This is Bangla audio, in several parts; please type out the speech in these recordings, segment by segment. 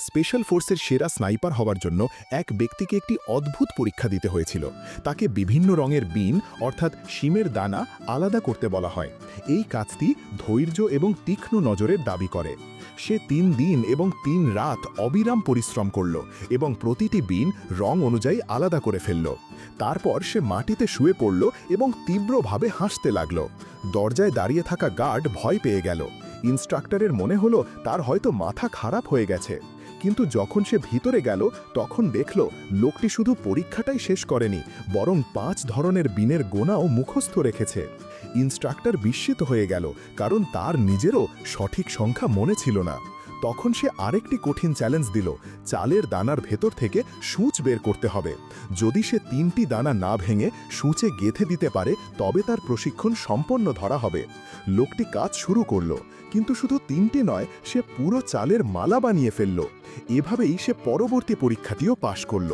স্পেশাল ফোর্সের সেরা স্নাইপার হওয়ার জন্য এক ব্যক্তিকে একটি অদ্ভুত পরীক্ষা দিতে হয়েছিল। তাকে বিভিন্ন রঙের বিন অর্থাৎ শিমের দানা আলাদা করতে বলা হয়। এই কাজটি ধৈর্য এবং তীক্ষ্ণ নজরের দাবি করে। সে ৩ দিন এবং ৩ রাত অবিরাম পরিশ্রম করল এবং প্রতিটি বিন রং অনুযায়ী আলাদা করে ফেলল। তারপর সে মাটিতে শুয়ে পড়ল এবং তীব্রভাবে হাসতে লাগল। দরজায় দাঁড়িয়ে থাকা গার্ড ভয় পেয়ে গেল। ইন্সট্রাক্টরের মনে হলো তার হয়তো মাথা খারাপ হয়ে গেছে। কিন্তু যখন সে ভিতরে গেল তখন দেখল লোকটি শুধু পরীক্ষাটাই শেষ করেনি, বরং ৫ ধরনের বিনের গোনাও মুখস্থ রেখেছে। ইন্সট্রাক্টর বিস্মিত হয়ে গেল, কারণ তার নিজেরও সঠিক সংখ্যা মনে ছিল না। তখন সে আরেকটি কঠিন চ্যালেঞ্জ দিল, চালের দানার ভেতর থেকে সূঁচ বের করতে হবে। যদি সে ৩টি দানা না ভেঙে সূঁচে গেঁথে দিতে পারে তবে তার প্রশিক্ষণ সম্পন্ন ধরা হবে। লোকটি কাজ শুরু করল, কিন্তু শুধু ৩টি নয়, সে পুরো চালের মালা বানিয়ে ফেলল। এভাবেই সে পরবর্তী পরীক্ষাটিও পাশ করল।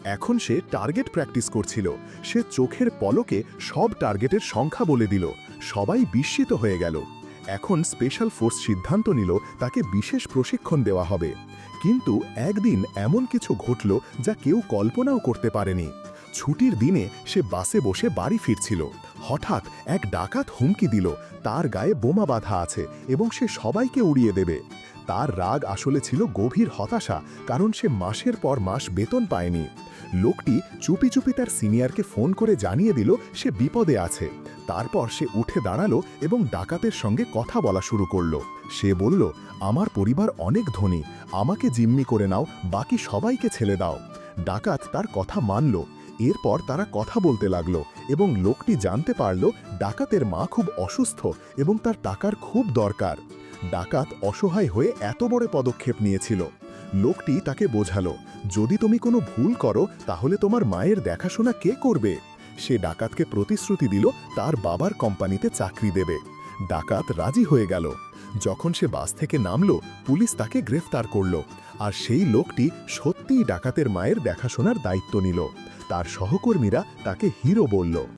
এখন সে টার্গেট প্র্যাকটিস করছিল। সে চোখের পলকে সব টার্গেটের সংখ্যা বলে দিল। সবাই বিস্মিত হয়ে গেল। এখন স্পেশাল ফোর্স সিদ্ধান্ত নিল তাকে বিশেষ প্রশিক্ষণ দেওয়া হবে। কিন্তু একদিন এমন কিছু ঘটল যা কেউ কল্পনাও করতে পারেনি। ছুটির দিনে সে বাসে বসে বাড়ি ফিরছিল। হঠাৎ এক ডাকাত হুমকি দিল তার গায়ে বোমা বাঁধা আছে এবং সে সবাইকে উড়িয়ে দেবে। তার রাগ আসলে ছিল গভীর হতাশা, কারণ সে মাসের পর মাস বেতন পায়নি। লোকটি চুপি চুপি তার সিনিয়রকে ফোন করে জানিয়ে দিল সে বিপদে আছে। তারপর সে উঠে দাঁড়ালো এবং ডাকাতের সঙ্গে কথা বলা শুরু করল। সে বলল, আমার পরিবার অনেক ধনী, আমাকে জিম্মি করে নাও, বাকি সবাইকে ছেড়ে দাও। ডাকাত তার কথা মানল। এরপর তারা কথা বলতে লাগলো এবং লোকটি জানতে পারল ডাকাতের মা খুব অসুস্থ এবং তার টাকার খুব দরকার। ডাকাত অসহায় হয়ে এত বড় পদক্ষেপ নিয়েছিল। লোকটি তাকে বোঝালো, যদি তুমি কোনো ভুল করো তাহলে তোমার মায়ের দেখাশোনা কে করবে? সে ডাকাতকে প্রতিশ্রুতি দিল তার বাবার কোম্পানিতে চাকরি দেবে। ডাকাত রাজি হয়ে গেল। যখন সে বাস থেকে নামল, পুলিশ তাকে গ্রেফতার করল। আর সেই লোকটি সত্যিই ডাকাতের মায়ের দেখাশোনার দায়িত্ব নিল। তার সহকর্মীরা তাকে হিরো বলল।